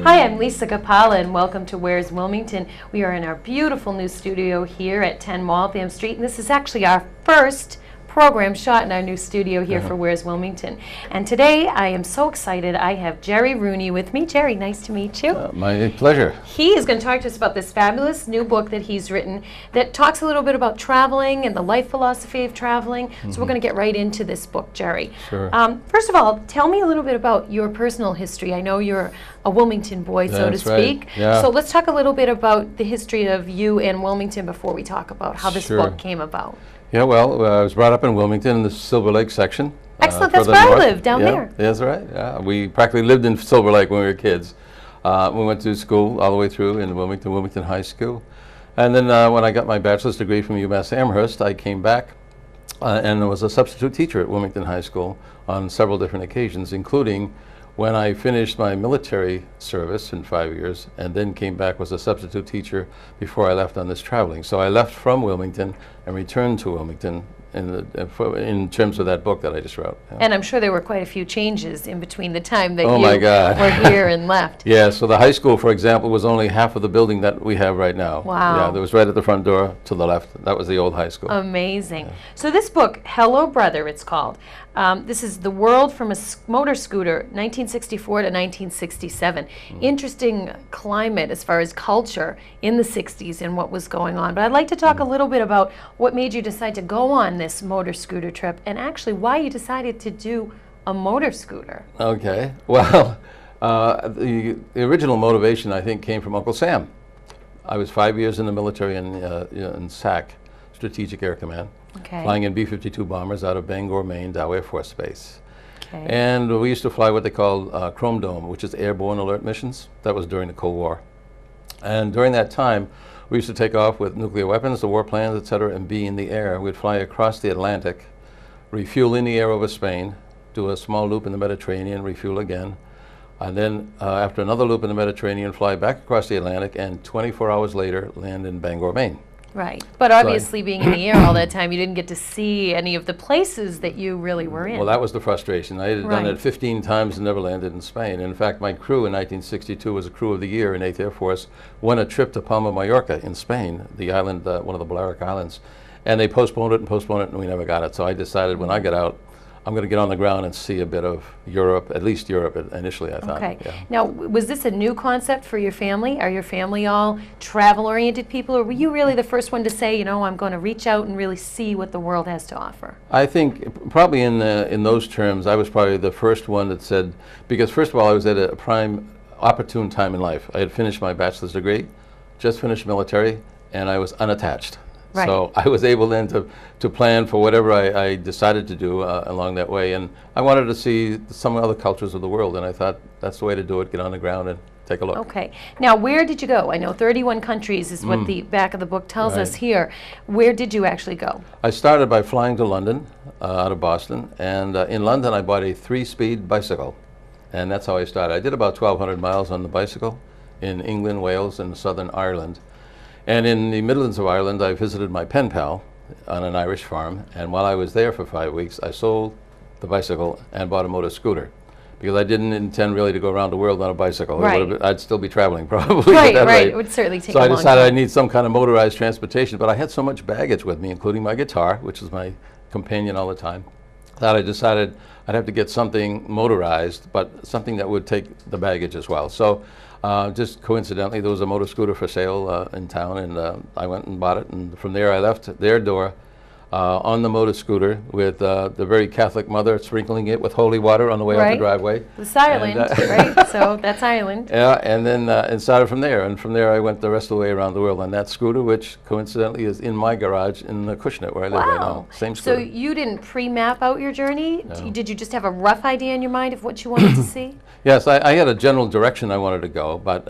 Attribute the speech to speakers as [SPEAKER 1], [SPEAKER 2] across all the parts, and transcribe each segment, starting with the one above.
[SPEAKER 1] Hi, I'm Lisa Capalla, and welcome to Where's Wilmington. We are in our beautiful new studio here at 10 Waltham Street, and this is actually our first program shot in our new studio here for Where's Wilmington. And today I am so excited. I have Gerry Rooney with me. Gerry, nice to meet you.
[SPEAKER 2] My pleasure.
[SPEAKER 1] He is going to talk to us about this fabulous new book that he's written that talks a little bit about traveling and the life philosophy of traveling. So we're going to get right into this book, Gerry.
[SPEAKER 2] Sure.
[SPEAKER 1] First of all, tell me a little bit about your personal history. I know you're a Wilmington boy, so to speak.
[SPEAKER 2] Right. Yeah.
[SPEAKER 1] So let's talk a little bit about the history of you and Wilmington before we talk about how this
[SPEAKER 2] Sure.
[SPEAKER 1] book came about.
[SPEAKER 2] Yeah, well, I was brought up in Wilmington in the Silver Lake section.
[SPEAKER 1] Excellent, that's
[SPEAKER 2] further
[SPEAKER 1] where I
[SPEAKER 2] north.
[SPEAKER 1] live, down
[SPEAKER 2] Yeah,
[SPEAKER 1] there.
[SPEAKER 2] That's right. Yeah, we practically lived in Silver Lake when we were kids. We went to school all the way through in Wilmington High School. And then when I got my bachelor's degree from UMass Amherst, I came back and was a substitute teacher at Wilmington High School on several different occasions, including when I finished my military service in 5 years and then came back was a substitute teacher before I left on this traveling. So I left from Wilmington and returned to Wilmington in terms of that book that I just wrote. Yeah.
[SPEAKER 1] And I'm sure there were quite a few changes in between the time that
[SPEAKER 2] Oh
[SPEAKER 1] you
[SPEAKER 2] my God.
[SPEAKER 1] were here and left.
[SPEAKER 2] Yeah, so the high school, for example, was only half of the building that we have right now.
[SPEAKER 1] Wow.
[SPEAKER 2] Yeah, there was right at the front door to the left. That was the old high school.
[SPEAKER 1] Amazing. So this book, Hello Brother, it's called. This is the world from a motor scooter, 1964 to 1967. Interesting climate as far as culture in the 60s and what was going on. But I'd like to talk a little bit about what made you decide to go on this motor scooter trip and actually why you decided to do a motor scooter.
[SPEAKER 2] Okay. Well, the original motivation, I think, came from Uncle Sam. I was 5 years in the military in SAC, Strategic Air Command.
[SPEAKER 1] Okay.
[SPEAKER 2] Flying in B-52 bombers out of Bangor, Maine, Dow Air Force Base.
[SPEAKER 1] Okay.
[SPEAKER 2] And we used to fly what they call Chrome Dome, which is airborne alert missions. That was during the Cold War. And during that time, we used to take off with nuclear weapons, the war plans, et cetera, and be in the air. We'd fly across the Atlantic, refuel in the air over Spain, do a small loop in the Mediterranean, refuel again, and then after another loop in the Mediterranean, fly back across the Atlantic, and 24 hours later, land in Bangor, Maine.
[SPEAKER 1] Right. But obviously being in the air all that time, you didn't get to see any of the places that you really were in.
[SPEAKER 2] Well, that was the frustration. I had done it 15 times and never landed in Spain. In fact, my crew in 1962 was a crew of the year in 8th Air Force, won a trip to Palma, Mallorca in Spain, the island, one of the Balearic Islands. And they postponed it, and we never got it. So I decided when I get out, I'm going to get on the ground and see a bit of Europe, at least Europe initially, I thought.
[SPEAKER 1] Okay.
[SPEAKER 2] Yeah.
[SPEAKER 1] Now, was this a new concept for your family? Are your family all travel-oriented people, or were you really the first one to say, you know, I'm going to reach out and really see what the world has to offer?
[SPEAKER 2] I think probably in those terms, I was probably the first one that said, because first of all, I was at a prime, opportune time in life. I had finished my bachelor's degree, just finished military, and I was unattached.
[SPEAKER 1] Right.
[SPEAKER 2] So I was able then to plan for whatever I decided to do along that way. And I wanted to see some other cultures of the world, and I thought that's the way to do it, get on the ground and take a look.
[SPEAKER 1] Okay. Now, where did you go? I know 31 countries is what the back of the book tells us here. Where did you actually go?
[SPEAKER 2] I started by flying to London, out of Boston, and in London I bought a 3-speed bicycle. And that's how I started. I did about 1,200 miles on the bicycle in England, Wales, and Southern Ireland. And in the Midlands of Ireland, I visited my pen pal on an Irish farm, and while I was there for 5 weeks, I sold the bicycle and bought a motor scooter, because I didn't intend really to go around the world on a bicycle.
[SPEAKER 1] Right.
[SPEAKER 2] I'd still be traveling probably.
[SPEAKER 1] Right,
[SPEAKER 2] at that
[SPEAKER 1] right.
[SPEAKER 2] rate.
[SPEAKER 1] It would certainly take
[SPEAKER 2] So
[SPEAKER 1] a
[SPEAKER 2] I
[SPEAKER 1] long
[SPEAKER 2] decided
[SPEAKER 1] time.
[SPEAKER 2] I need some kind of motorized transportation, but I had so much baggage with me, including my guitar, which is my companion all the time, that I decided I'd have to get something motorized, but something that would take the baggage as well. So just coincidentally, there was a motor scooter for sale in town, and I went and bought it, and from there I left their door on the motor scooter with the very Catholic mother sprinkling it with holy water on the way out the driveway.
[SPEAKER 1] It's Ireland, right? So that's Ireland.
[SPEAKER 2] Yeah, and then and started from there, and from there I went the rest of the way around the world on that scooter, which coincidentally is in my garage in the Cushnet where I live right now. Same scooter.
[SPEAKER 1] So you didn't pre-map out your journey? No. Did you just have a rough idea in your mind of what you wanted to see?
[SPEAKER 2] Yes, I had a general direction I wanted to go, but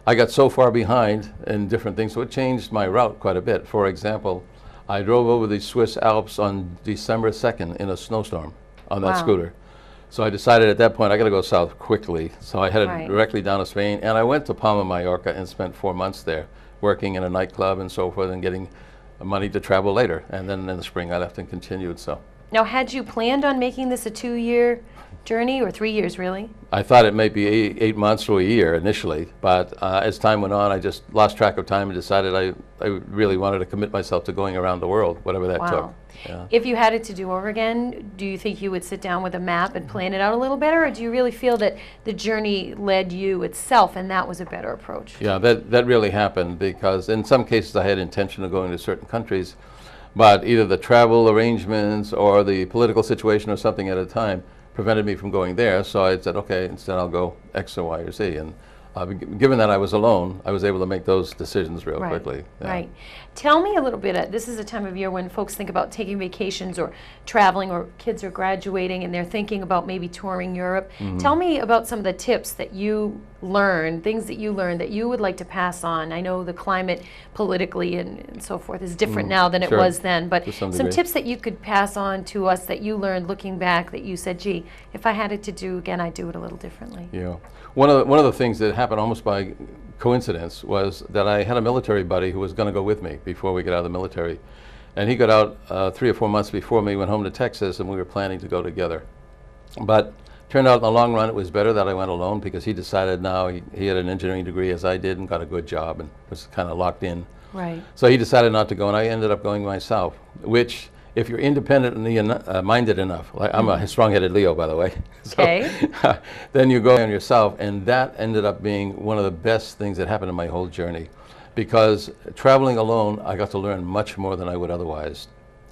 [SPEAKER 2] I got so far behind in different things, so it changed my route quite a bit. For example, I drove over the Swiss Alps on December 2nd in a snowstorm on that scooter. So I decided at that point I got to go south quickly. So I headed directly down to Spain, and I went to Palma, Mallorca, and spent 4 months there, working in a nightclub and so forth, and getting money to travel later. And then in the spring I left and continued. So
[SPEAKER 1] Now, had you planned on making this a 2-year journey, or 3 years really?
[SPEAKER 2] I thought it might be 8 months to a year initially, but as time went on, I just lost track of time and decided I really wanted to commit myself to going around the world, whatever that took.
[SPEAKER 1] Wow.
[SPEAKER 2] Yeah.
[SPEAKER 1] If you had it to do over again, do you think you would sit down with a map and plan it out a little better, or do you really feel that the journey led you itself and that was a better approach?
[SPEAKER 2] Yeah, that really happened, because in some cases I had intention of going to certain countries, but either the travel arrangements or the political situation or something at a time prevented me from going there. So I said, okay, instead I'll go X or Y or Z. And given that I was alone, I was able to make those decisions real quickly. Yeah.
[SPEAKER 1] Right. Tell me a little bit, this is a time of year when folks think about taking vacations or traveling, or kids are graduating and they're thinking about maybe touring Europe. Tell me about some of the tips that you learned, things that you learned that you would like to pass on. I know the climate politically and so forth is different now than it was then, but some tips that you could pass on to us that you learned looking back that you said, gee, if I had it to do again, I'd do it a little differently.
[SPEAKER 2] Yeah. One of the things that happened almost by coincidence was that I had a military buddy who was going to go with me before we got out of the military. And he got out 3 or 4 months before me, went home to Texas, and we were planning to go together. But turned out in the long run it was better that I went alone, because he decided now he had an engineering degree as I did and got a good job and was kind of locked in.
[SPEAKER 1] Right.
[SPEAKER 2] So he decided not to go, and I ended up going myself, which, if you're independently minded enough, like I'm a strong-headed Leo, by the way, so, then you go on yourself, and that ended up being one of the best things that happened in my whole journey, because traveling alone, I got to learn much more than I would otherwise.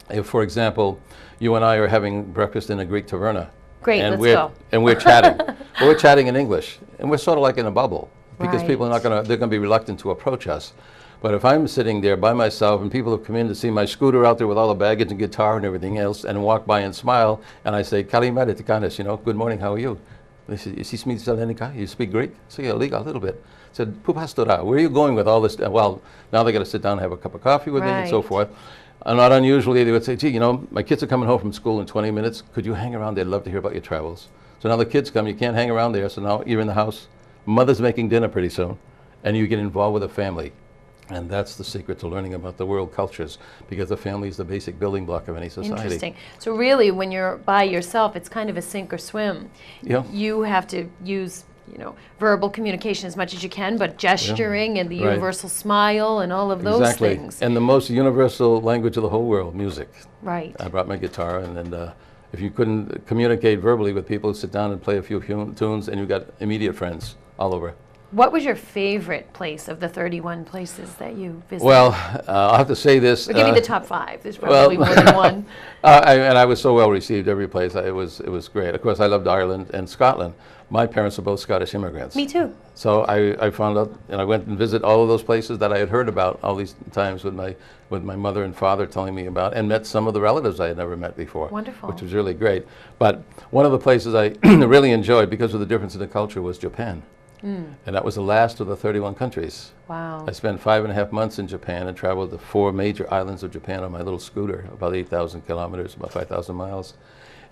[SPEAKER 2] If, for example, you and I are having breakfast in a Greek taverna,
[SPEAKER 1] great,
[SPEAKER 2] and
[SPEAKER 1] let's go.
[SPEAKER 2] And we're chatting, but we're chatting in English, and we're sort of like in a bubble, because people are they're going to be reluctant to approach us. But if I'm sitting there by myself and people have come in to see my scooter out there with all the baggage and guitar and everything else, and walk by and smile, and I say, Kalimera tikanes, good morning, how are you? They say, you speak Greek? I say, yeah, a little bit. I said, Pupastora, where are you going with all this? Well, now they got to sit down and have a cup of coffee with me and so forth. And not unusually, they would say, gee, my kids are coming home from school in 20 minutes. Could you hang around? They'd love to hear about your travels. So now the kids come, you can't hang around there, so now you're in the house. Mother's making dinner pretty soon, and you get involved with the family. And that's the secret to learning about the world cultures, because the family is the basic building block of any society.
[SPEAKER 1] Interesting. So really, when you're by yourself, it's kind of a sink or swim.
[SPEAKER 2] Yeah.
[SPEAKER 1] You have to use, verbal communication as much as you can, but gesturing and the universal smile and all of those things. And
[SPEAKER 2] the most universal language of the whole world, music.
[SPEAKER 1] Right.
[SPEAKER 2] I brought my guitar, and if you couldn't communicate verbally with people, sit down and play a few tunes, and you got immediate friends all over.
[SPEAKER 1] What was your favorite place of the 31 places that you visited?
[SPEAKER 2] Well, I'll have to say this.
[SPEAKER 1] We'll give you the top 5. There's probably more than one.
[SPEAKER 2] And I was so well received every place. It was great. Of course, I loved Ireland and Scotland. My parents are both Scottish immigrants.
[SPEAKER 1] Me too.
[SPEAKER 2] So I found out, and I went and visited all of those places that I had heard about all these times with my mother and father telling me about, and met some of the relatives I had never met before.
[SPEAKER 1] Wonderful.
[SPEAKER 2] Which was really great. But one of the places I really enjoyed, because of the difference in the culture, was Japan. And that was the last of the 31 countries.
[SPEAKER 1] Wow.
[SPEAKER 2] I spent 5.5 months in Japan and traveled the 4 major islands of Japan on my little scooter, about 8,000 kilometers, about 5,000 miles.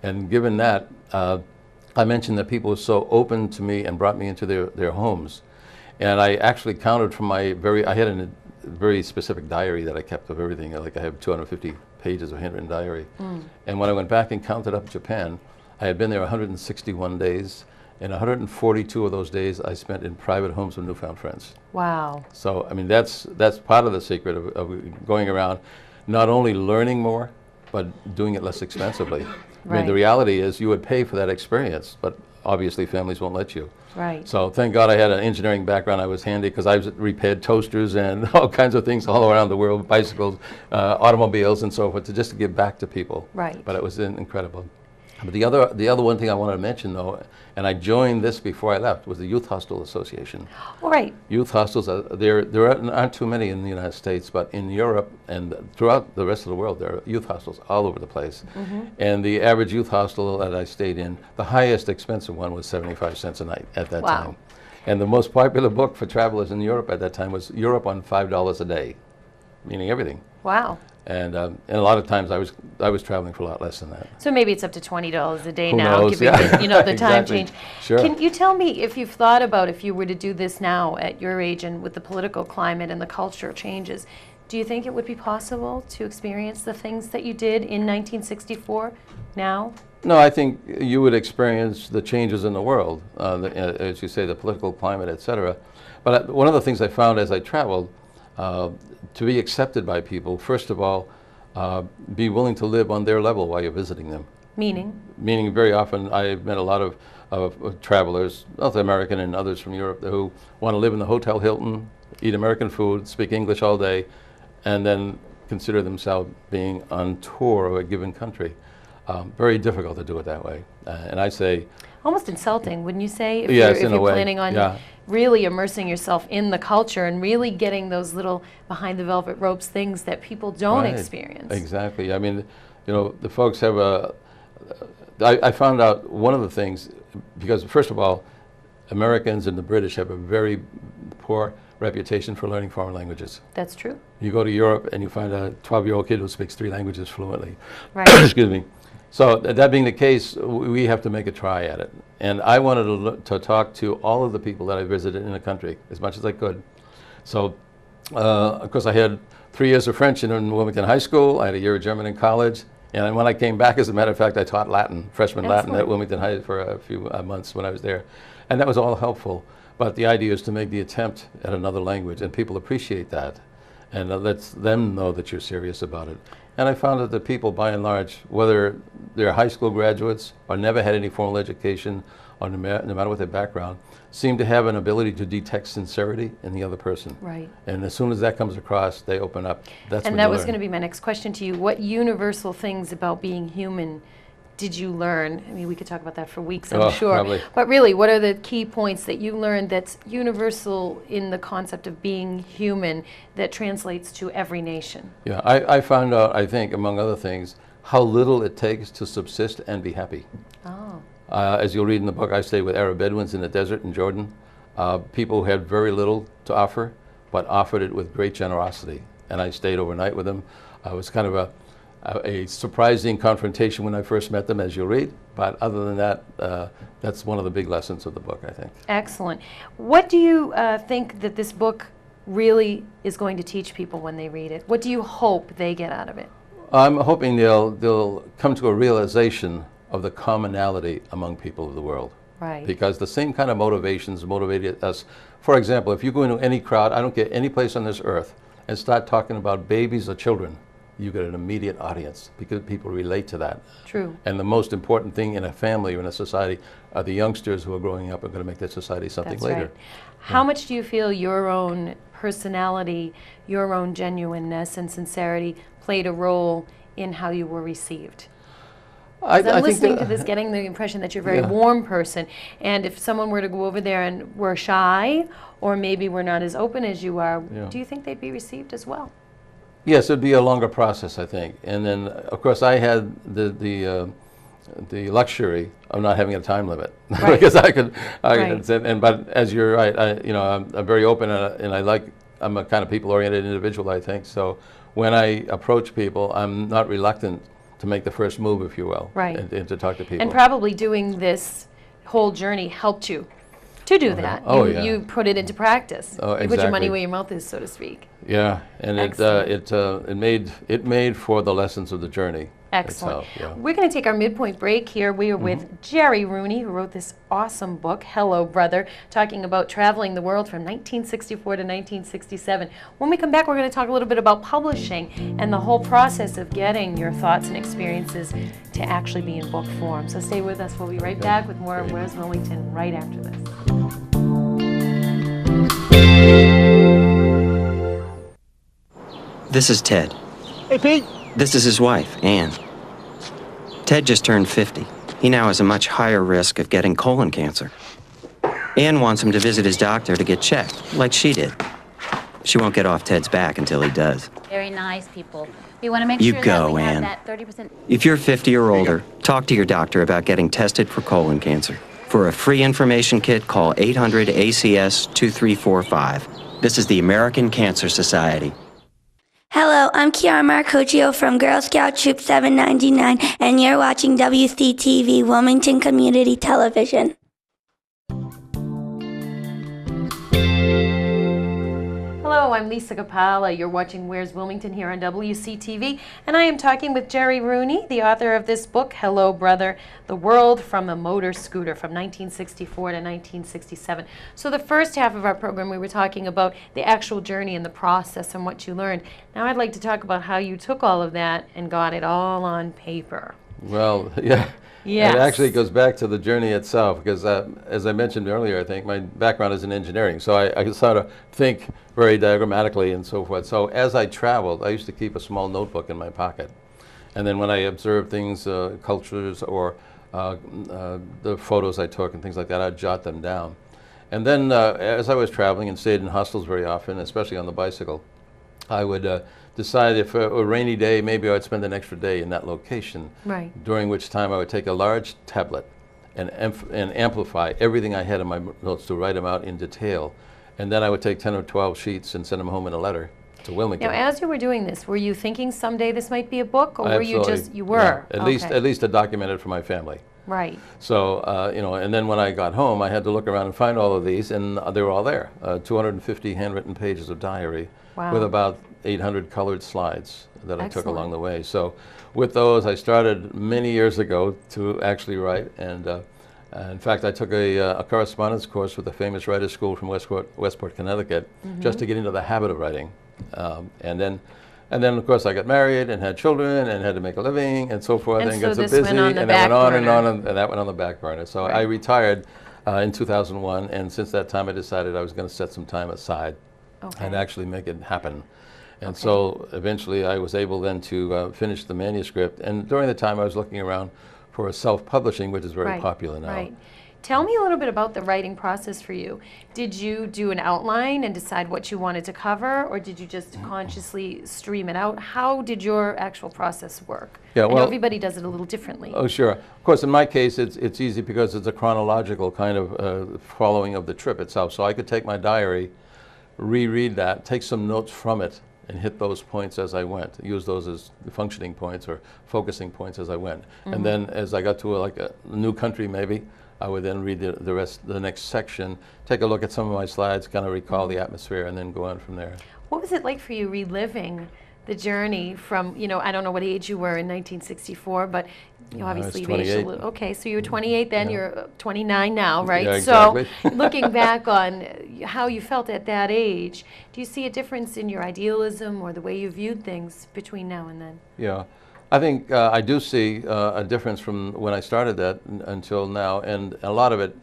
[SPEAKER 2] And given that, I mentioned that people were so open to me and brought me into their homes. And I actually counted from I had a very specific diary that I kept of everything. Like I have 250 pages of handwritten diary. And when I went back and counted up Japan, I had been there 161 days. And 142 of those days I spent in private homes with newfound friends.
[SPEAKER 1] Wow.
[SPEAKER 2] So, I mean, that's part of the secret of going around, not only learning more, but doing it less expensively. I mean, the reality is you would pay for that experience, but obviously families won't let you.
[SPEAKER 1] Right.
[SPEAKER 2] So thank God I had an engineering background. I was handy, because I repaired toasters and all kinds of things all around the world, bicycles, automobiles, and so forth, just to give back to people.
[SPEAKER 1] Right.
[SPEAKER 2] But it was incredible. But the other one thing I wanted to mention, though, and I joined this before I left, was the Youth Hostel Association.
[SPEAKER 1] All right.
[SPEAKER 2] Youth hostels, there aren't too many in the United States, but in Europe and throughout the rest of the world, there are youth hostels all over the place. And the average youth hostel that I stayed in, the highest expensive one was 75 cents a night at that time. And the most popular book for travelers in Europe at that time was Europe on $5 a day, meaning everything.
[SPEAKER 1] Wow.
[SPEAKER 2] And a lot of times I was traveling for a lot less than that.
[SPEAKER 1] So maybe it's up to $20 a day
[SPEAKER 2] Who
[SPEAKER 1] now,
[SPEAKER 2] knows?
[SPEAKER 1] given the time
[SPEAKER 2] Exactly.
[SPEAKER 1] change.
[SPEAKER 2] Sure.
[SPEAKER 1] Can you tell me if you've thought about, if you were to do this now at your age and with the political climate and the culture changes, do you think it would be possible to experience the things that you did in 1964 now?
[SPEAKER 2] No, I think you would experience the changes in the world, as you say, the political climate, et cetera. But one of the things I found as I traveled, to be accepted by people, first of all, be willing to live on their level while you're visiting them.
[SPEAKER 1] Meaning?
[SPEAKER 2] Meaning very often I've met a lot of travelers, North American and others from Europe, who want to live in the Hotel Hilton, eat American food, speak English all day, and then consider themselves being on tour of a given country. Very difficult to do it that way. And I say...
[SPEAKER 1] Almost insulting, wouldn't you say? If
[SPEAKER 2] yes,
[SPEAKER 1] you're
[SPEAKER 2] in a way.
[SPEAKER 1] planning on really immersing yourself in the culture and really getting those little behind the velvet ropes things that people don't experience.
[SPEAKER 2] Exactly. I mean, you know, the folks have a... I found out one of the things, because first of all, Americans and the British have a very poor reputation for learning foreign languages.
[SPEAKER 1] That's true.
[SPEAKER 2] You go to Europe and you find a 12-year-old kid who speaks 3 languages fluently.
[SPEAKER 1] Right.
[SPEAKER 2] Excuse me. So that being the case, we have to make a try at it. And I wanted to talk to all of the people that I visited in the country as much as I could. So, of course, I had 3 years of French in Wilmington High School. I had a year of German in college. And when I came back, as a matter of fact, I taught Latin, freshman Latin at Wilmington High for a few months when I was there. And that was all helpful. But the idea is to make the attempt at another language, and people appreciate that. And lets them know that you're serious about it. And I found that the people, by and large, whether they're high school graduates or never had any formal education, or no matter what their background, seem to have an ability to detect sincerity in the other person.
[SPEAKER 1] Right.
[SPEAKER 2] And as soon as that comes across, they open up. That's
[SPEAKER 1] and that was going to be my next question to you. What universal things about being human did you learn? I mean, we could talk about that for weeks, I'm sure.
[SPEAKER 2] Probably.
[SPEAKER 1] But really, what are the key points that you learned that's universal in the concept of being human that translates to every nation?
[SPEAKER 2] Yeah, I found out, I think, among other things, how little it takes to subsist and be happy.
[SPEAKER 1] Oh.
[SPEAKER 2] As you'll read in the book, I stayed with Arab Bedouins in the desert in Jordan. People who had very little to offer, but offered it with great generosity. And I stayed overnight with them. It was kind of a surprising confrontation when I first met them, as you'll read. But other than that, that's one of the big lessons of the book, I think.
[SPEAKER 1] Excellent. What do you think that this book really is going to teach people when they read it? What do you hope they get out of it?
[SPEAKER 2] I'm hoping they'll come to a realization of the commonality among people of the world.
[SPEAKER 1] Right.
[SPEAKER 2] Because the same kind of motivations motivated us. For example, if you go into any crowd, I don't care, any place on this earth, and start talking about babies or children, you get an immediate audience because people relate to that.
[SPEAKER 1] True.
[SPEAKER 2] And the most important thing in a family or in a society are the youngsters who are growing up and going to make that society something later.
[SPEAKER 1] Right. How much do you feel your own personality, your own genuineness and sincerity played a role in how you were received? I'm listening to this, getting the impression that you're a very warm person, and if someone were to go over there and were shy, or maybe were not as open as you are, do you think they'd be received as well?
[SPEAKER 2] Yes, it'd be a longer process, I think. And then, of course, I had the luxury of not having a time limit, because I could. But as you're right, I'm very open, and I'm a kind of people-oriented individual, I think. So when I approach people, I'm not reluctant to make the first move, if you will, and to talk to people.
[SPEAKER 1] And probably doing this whole journey helped you to do that. You put it into practice. You put your money where your mouth is, so to speak.
[SPEAKER 2] Yeah, and it made for the lessons of the journey.
[SPEAKER 1] Excellent. We're going to take our midpoint break here. We are with Gerry Rooney, who wrote this awesome book, Hello, Brother, talking about traveling the world from 1964 to 1967. When we come back, we're going to talk a little bit about publishing and the whole process of getting your thoughts and experiences to actually be in book form. So stay with us. We'll be right back with more of Where's Wilmington right after this.
[SPEAKER 3] This is Ted.
[SPEAKER 4] Hey, Pete.
[SPEAKER 3] This is his wife, Ann. Ted just turned 50. He now has a much higher risk of getting colon cancer. Ann wants him to visit his doctor to get checked, like she did. She won't get off Ted's back until he does.
[SPEAKER 5] Very nice people. We want to make
[SPEAKER 3] You
[SPEAKER 5] sure
[SPEAKER 3] go,
[SPEAKER 5] that we
[SPEAKER 3] Ann.
[SPEAKER 5] have that 30%.
[SPEAKER 3] If you're 50 or older, talk to your doctor about getting tested for colon cancer. For a free information kit, call 800-ACS-2345. This is the American Cancer Society.
[SPEAKER 6] Hello, I'm Kiara Marcoggio from Girl Scout Troop 799, and you're watching WCTV Wilmington Community
[SPEAKER 1] Hello, Hello, I'm Lisa Capalla. You're watching Where's Wilmington here on WCTV, and I am talking with Gerry Rooney, the author of this book, Hello Brother, The World from a Motor Scooter from 1964 to 1967. So the first half of our program, we were talking about the actual journey and the process and what you learned. Now I'd like to talk about how you took all of that and got it all on paper.
[SPEAKER 2] Well, yeah.
[SPEAKER 1] Yes.
[SPEAKER 2] It actually goes back to the journey itself because, as I mentioned earlier, I think my background is in engineering, so I sort of think very diagrammatically and so forth. So as I traveled, I used to keep a small notebook in my pocket. And then when I observed things, cultures or the photos I took and things like that, I'd jot them down. And then as I was traveling and stayed in hostels very often, especially on the bicycle, I would decide if a rainy day, maybe I'd spend an extra day in that location,
[SPEAKER 1] Right.
[SPEAKER 2] during which time I would take a large tablet and amplify everything I had in my notes to write them out in detail. And then I would take 10 or 12 sheets and send them home in a letter to Wilmington.
[SPEAKER 1] Now, as you were doing this, were you thinking someday this might be a book, or were you
[SPEAKER 2] Absolutely,
[SPEAKER 1] just, you were?
[SPEAKER 2] yeah.
[SPEAKER 1] Okay.
[SPEAKER 2] At least to document it for my family.
[SPEAKER 1] Right.
[SPEAKER 2] So, you know, and then when I got home, I had to look around and find all of these, and they were all there. 250 handwritten pages of diary
[SPEAKER 1] Wow.
[SPEAKER 2] with about 800 colored slides that I took
[SPEAKER 1] Excellent.
[SPEAKER 2] along the way. So with those, I started many years ago to actually write. And in fact, I took a correspondence course with the famous writers' school from Westport, Connecticut, just to get into the habit of writing. And then, of course, I got married and had children and had to make a living and so forth.
[SPEAKER 1] And
[SPEAKER 2] And
[SPEAKER 1] so
[SPEAKER 2] got so
[SPEAKER 1] this
[SPEAKER 2] busy,
[SPEAKER 1] went on the
[SPEAKER 2] and that went
[SPEAKER 1] back
[SPEAKER 2] on and
[SPEAKER 1] burner.
[SPEAKER 2] on, and that went on the back burner. So
[SPEAKER 1] Right.
[SPEAKER 2] I retired in 2001, and since that time, I decided I was going to set some time aside
[SPEAKER 1] Okay.
[SPEAKER 2] and actually make it happen. And
[SPEAKER 1] Okay.
[SPEAKER 2] so eventually I was able then to finish the manuscript. And during the time I was looking around for self-publishing, which is very
[SPEAKER 1] Right,
[SPEAKER 2] popular now.
[SPEAKER 1] Right. Tell me a little bit about the writing process for you. Did you do an outline and decide what you wanted to cover, or did you just consciously stream it out? How did your actual process work?
[SPEAKER 2] Yeah,
[SPEAKER 1] I know
[SPEAKER 2] well-
[SPEAKER 1] everybody does it a little differently.
[SPEAKER 2] Oh, sure. Of course, in my case, it's easy because it's a chronological kind of following of the trip itself. So I could take my diary, reread that, take some notes from it, and hit those points as I went. Use those as functioning points or focusing points as I went. And then as I got to like a new country maybe, I would then read the next section, take a look at some of my slides, kind of recall the atmosphere, and then go on from there.
[SPEAKER 1] What was it like for you reliving the journey from, you know, I don't know what age you were in 1964, but you
[SPEAKER 2] I was
[SPEAKER 1] obviously you've aged a
[SPEAKER 2] 28.
[SPEAKER 1] little. Okay, so you were 28 then,
[SPEAKER 2] Yeah.
[SPEAKER 1] you're 29 now, right?
[SPEAKER 2] Yeah, exactly.
[SPEAKER 1] So looking back on how you felt at that age, do you see a difference in your idealism or the way you viewed things between now and then?
[SPEAKER 2] Yeah, I think I do see a difference from when I started that until now, and a lot of it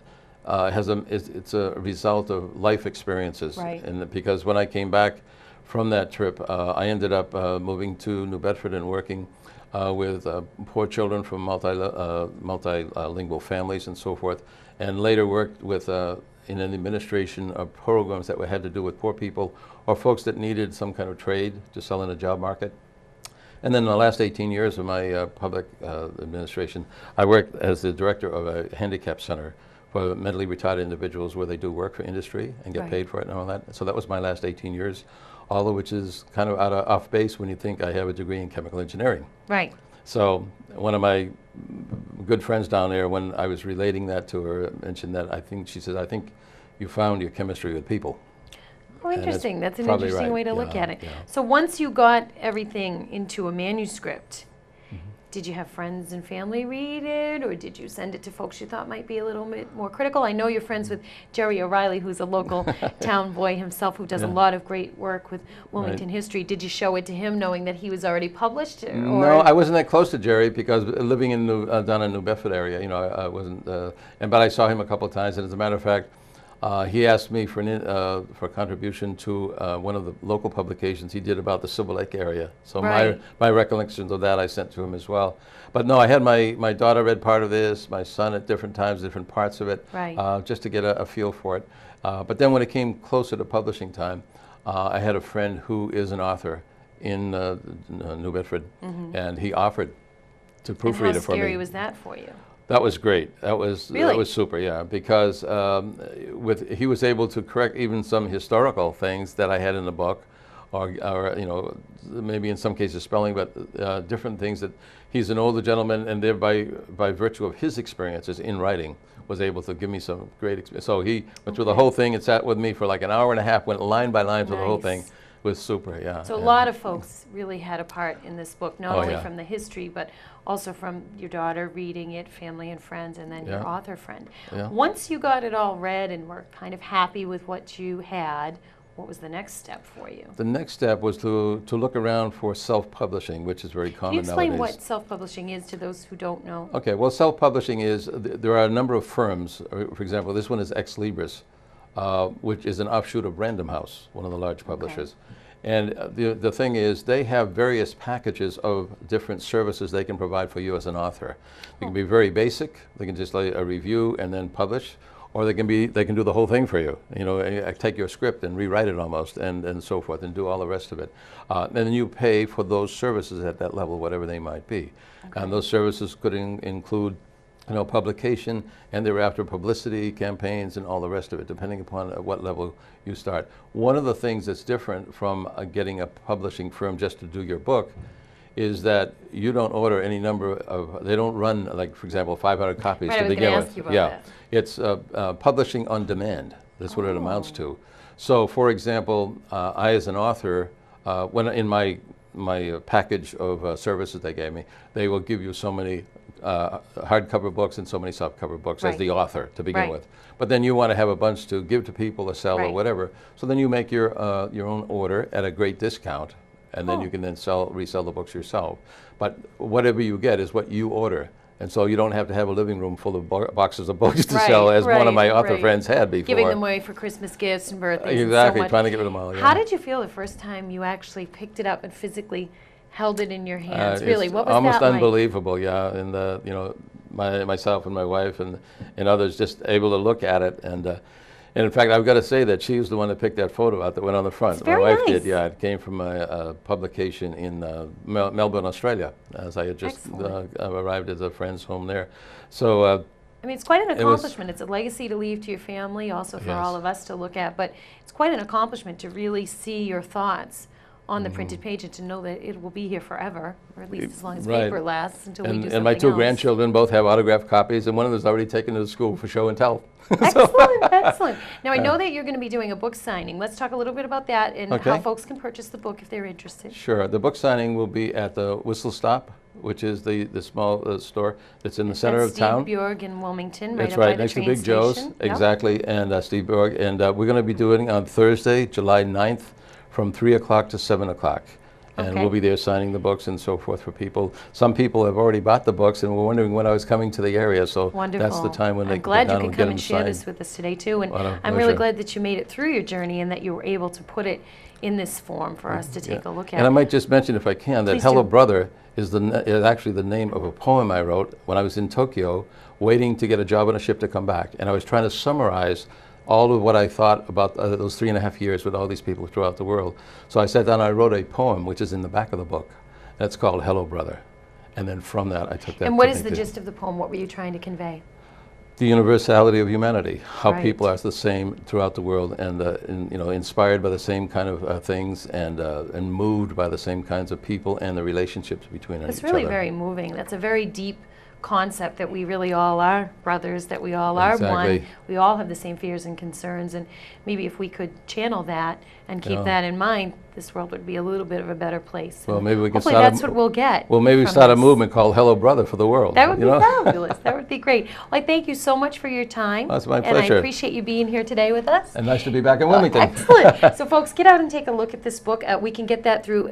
[SPEAKER 2] it's a result of life experiences.
[SPEAKER 1] Right.
[SPEAKER 2] And because when I came back from that trip, I ended up moving to New Bedford and working with poor children from multilingual families and so forth, and later worked with in an administration of programs that had to do with poor people or folks that needed some kind of trade to sell in a job market. And then in the last 18 years of my public administration, I worked as the director of a handicap center for mentally retarded individuals where they do work for industry and get
[SPEAKER 1] Right.
[SPEAKER 2] paid for it and all that. So that was my last 18 years, all of which is kind of off base when you think I have a degree in chemical engineering.
[SPEAKER 1] Right.
[SPEAKER 2] So one of my good friends down there, when I was relating that to her, mentioned that she said, I think you found your chemistry with people.
[SPEAKER 1] Oh,
[SPEAKER 2] And that's
[SPEAKER 1] interesting. That's an
[SPEAKER 2] probably
[SPEAKER 1] interesting
[SPEAKER 2] right.
[SPEAKER 1] way to look
[SPEAKER 2] Yeah,
[SPEAKER 1] at it.
[SPEAKER 2] yeah.
[SPEAKER 1] So once you got everything into a manuscript,
[SPEAKER 2] Mm-hmm.
[SPEAKER 1] did you have friends and family read it, or did you send it to folks you thought might be a little bit more critical? I know you're friends with Gerry O'Reilly, who's a local town boy himself, who does a
[SPEAKER 2] Yeah.
[SPEAKER 1] lot of great work with Wilmington history. Did you show it to him knowing that he was already published? Or
[SPEAKER 2] No, I wasn't that close to Gerry because living in down in New Bedford area, you know, I wasn't. But I saw him a couple of times, and as a matter of fact, he asked me for a contribution to one of the local publications he did about the Silver Lake area. So
[SPEAKER 1] Right.
[SPEAKER 2] my recollections of that I sent to him as well. But no, I had my daughter read part of this, my son at different times, different parts of it,
[SPEAKER 1] Right.
[SPEAKER 2] just to get a feel for it. But then when it came closer to publishing time, I had a friend who is an author in New Bedford, and he offered to
[SPEAKER 1] and
[SPEAKER 2] proofread
[SPEAKER 1] how
[SPEAKER 2] it for me.
[SPEAKER 1] scary was that for you?
[SPEAKER 2] That was great. That was
[SPEAKER 1] Really?
[SPEAKER 2] super. Yeah, because he was able to correct even some historical things that I had in the book, or you know, maybe in some cases spelling, but different things that He's an older gentleman, and thereby, by virtue of his experiences in writing, was able to give me some great experience. So he went through the whole thing and sat with me for like an hour and a half, went line by line through the whole thing.
[SPEAKER 1] Nice.
[SPEAKER 2] It was super, yeah.
[SPEAKER 1] So a
[SPEAKER 2] yeah.
[SPEAKER 1] lot of folks really had a part in this book, not
[SPEAKER 2] Oh,
[SPEAKER 1] only
[SPEAKER 2] yeah.
[SPEAKER 1] from the history, but also from your daughter reading it, family and friends, and then your
[SPEAKER 2] Yeah.
[SPEAKER 1] author friend.
[SPEAKER 2] Yeah.
[SPEAKER 1] Once you got it all read and were kind of happy with what you had, what was the next step for you?
[SPEAKER 2] The next step was to look around for self-publishing, which is very
[SPEAKER 1] Can
[SPEAKER 2] common
[SPEAKER 1] you explain
[SPEAKER 2] nowadays.
[SPEAKER 1] what self-publishing is to those who don't know?
[SPEAKER 2] Okay, well, self-publishing is, there are a number of firms. For example, this one is Ex Libris, which is an offshoot of Random House, one of the large publishers. And the thing is, they have various packages of different services they can provide for you as an author. They can be very basic. They can just like a review and then publish. Or they can do the whole thing for you. You know, take your script and rewrite it almost, and so forth, and do all the rest of it. And then you pay for those services at that level, whatever they might be. And those services could include, you know, publication, and thereafter publicity, campaigns, and all the rest of it, depending upon at what level you start. One of the things that's different from getting a publishing firm just to do your book is that you don't order any number of, they don't run, like, for example, 500 copies
[SPEAKER 1] Right,
[SPEAKER 2] to
[SPEAKER 1] I was
[SPEAKER 2] begin
[SPEAKER 1] gonna
[SPEAKER 2] with.
[SPEAKER 1] ask you about
[SPEAKER 2] Yeah,
[SPEAKER 1] that.
[SPEAKER 2] it's publishing on demand. That's what it amounts to. So, for example, I as an author, when in my package of services they gave me, they will give you so many hardcover books and so many softcover books as
[SPEAKER 1] Right.
[SPEAKER 2] the author to begin
[SPEAKER 1] Right.
[SPEAKER 2] with. But then you want to have a bunch to give to people or sell or
[SPEAKER 1] Right.
[SPEAKER 2] whatever. So then you make your own order at a great discount, and then you can then resell the books yourself. But whatever you get is what you order. And so you don't have to have a living room full of boxes of books to
[SPEAKER 1] Right,
[SPEAKER 2] sell, as one of my
[SPEAKER 1] right,
[SPEAKER 2] author
[SPEAKER 1] right.
[SPEAKER 2] friends had before.
[SPEAKER 1] Giving them away for Christmas gifts and birthdays.
[SPEAKER 2] Exactly,
[SPEAKER 1] and so
[SPEAKER 2] trying to
[SPEAKER 1] much.
[SPEAKER 2] get rid of them all. Yeah.
[SPEAKER 1] How did you feel the first time you actually picked it up and physically held it in your hands? Really,
[SPEAKER 2] It's
[SPEAKER 1] what was
[SPEAKER 2] almost
[SPEAKER 1] that like?
[SPEAKER 2] unbelievable, yeah. And you know, myself and my wife and others just able to look at it, and in fact, I've got to say that she was the one that picked that photo out that went on the front.
[SPEAKER 1] It's
[SPEAKER 2] My
[SPEAKER 1] very
[SPEAKER 2] wife
[SPEAKER 1] nice.
[SPEAKER 2] did, yeah. It came from a publication in Melbourne, Australia, as I had just arrived at a friend's home there. So.
[SPEAKER 1] I mean, it's quite an
[SPEAKER 2] It was-
[SPEAKER 1] accomplishment. It's a legacy to leave to your family, also for
[SPEAKER 2] Yes.
[SPEAKER 1] all of us to look at. But it's quite an accomplishment to really see your thoughts on the printed page and to know that it will be here forever, or at least as long as
[SPEAKER 2] Right.
[SPEAKER 1] paper lasts until we do something
[SPEAKER 2] And my two
[SPEAKER 1] else.
[SPEAKER 2] grandchildren both have autographed copies, and one of them is already taken to the school for show and tell.
[SPEAKER 1] Excellent, excellent. Now, I know that you're going to be doing a book signing. Let's talk a little bit about that and how
[SPEAKER 2] Okay.
[SPEAKER 1] folks can purchase the book if they're interested.
[SPEAKER 2] Sure. The book signing will be at the Whistle Stop, which is the small store that's in the center
[SPEAKER 1] That's
[SPEAKER 2] of town.
[SPEAKER 1] Steve Bjorg in Wilmington, right
[SPEAKER 2] That's
[SPEAKER 1] up by
[SPEAKER 2] right,
[SPEAKER 1] the
[SPEAKER 2] next to
[SPEAKER 1] train
[SPEAKER 2] Big Joe's.
[SPEAKER 1] station. Yep.
[SPEAKER 2] Exactly, and Steve Bjorg. And we're going to be doing it on Thursday, July 9th, from 3 o'clock to 7 o'clock. And
[SPEAKER 1] Okay.
[SPEAKER 2] we'll be there signing the books and so forth for people. Some people have already bought the books and were wondering when I was coming to the area, so
[SPEAKER 1] Wonderful.
[SPEAKER 2] that's the time when they
[SPEAKER 1] I'm
[SPEAKER 2] can
[SPEAKER 1] glad
[SPEAKER 2] get
[SPEAKER 1] you
[SPEAKER 2] down
[SPEAKER 1] could
[SPEAKER 2] and
[SPEAKER 1] come
[SPEAKER 2] get
[SPEAKER 1] and
[SPEAKER 2] them
[SPEAKER 1] share
[SPEAKER 2] signed.
[SPEAKER 1] this with us today too. And
[SPEAKER 2] What a
[SPEAKER 1] I'm really
[SPEAKER 2] pleasure.
[SPEAKER 1] glad that you made it through your journey and that you were able to put it in this form for us to take a look at.
[SPEAKER 2] And I might just mention, if I can, that
[SPEAKER 1] Please
[SPEAKER 2] Hello
[SPEAKER 1] do.
[SPEAKER 2] Brother is actually the name of a poem I wrote when I was in Tokyo, waiting to get a job on a ship to come back. And I was trying to summarize all of what I thought about those 3.5 years with all these people throughout the world. So I sat down and I wrote a poem, which is in the back of the book. That's called Hello Brother. And then from that, I took that.
[SPEAKER 1] And what is
[SPEAKER 2] technique
[SPEAKER 1] the
[SPEAKER 2] to
[SPEAKER 1] gist of the poem? What were you trying to convey?
[SPEAKER 2] the universality of humanity, how
[SPEAKER 1] Right.
[SPEAKER 2] people are the same throughout the world, and inspired by the same kind of things, and moved by the same kinds of people and the relationships between
[SPEAKER 1] It's
[SPEAKER 2] each
[SPEAKER 1] really
[SPEAKER 2] other.
[SPEAKER 1] very moving. That's a very deep concept, that we really all are brothers, that we all are
[SPEAKER 2] Exactly.
[SPEAKER 1] one. We all have the same fears and concerns, and maybe if we could channel that and keep
[SPEAKER 2] Yeah.
[SPEAKER 1] that in mind, this world would be a little bit of a better place.
[SPEAKER 2] Well,
[SPEAKER 1] And
[SPEAKER 2] maybe we can
[SPEAKER 1] hopefully
[SPEAKER 2] start a
[SPEAKER 1] that's what we'll get.
[SPEAKER 2] Well, maybe we
[SPEAKER 1] from
[SPEAKER 2] start a
[SPEAKER 1] this.
[SPEAKER 2] movement called Hello Brother for the world.
[SPEAKER 1] That would be
[SPEAKER 2] you know?
[SPEAKER 1] fabulous. That would be great. Well, I thank you so much for your time.
[SPEAKER 2] That's my
[SPEAKER 1] And
[SPEAKER 2] pleasure.
[SPEAKER 1] I appreciate you being here today with us.
[SPEAKER 2] And nice to be back in Wilmington.
[SPEAKER 1] Excellent. So, folks, get out and take a look at this book. We can get that through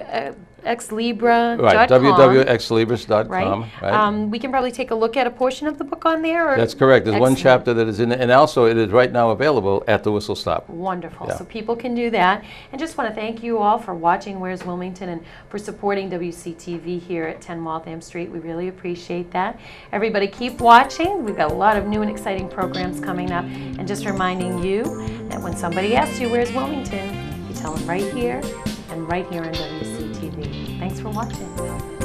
[SPEAKER 1] xlibra.com.
[SPEAKER 2] Right, www.xlibris.com.
[SPEAKER 1] Right.
[SPEAKER 2] Right.
[SPEAKER 1] We can probably take a look at a portion of the book on there. Or
[SPEAKER 2] That's correct. There's one
[SPEAKER 1] Excellent.
[SPEAKER 2] chapter that is in it, and also it is right now available at the Whistle Stop.
[SPEAKER 1] Wonderful.
[SPEAKER 2] Yeah.
[SPEAKER 1] So people can do that. And just want to thank you all for watching Where's Wilmington and for supporting WCTV here at 10 Waltham Street. We really appreciate that. Everybody keep watching. We've got a lot of new and exciting programs coming up. And just reminding you that when somebody asks you where's Wilmington, you tell them right here and right here on WCTV. Thanks for watching.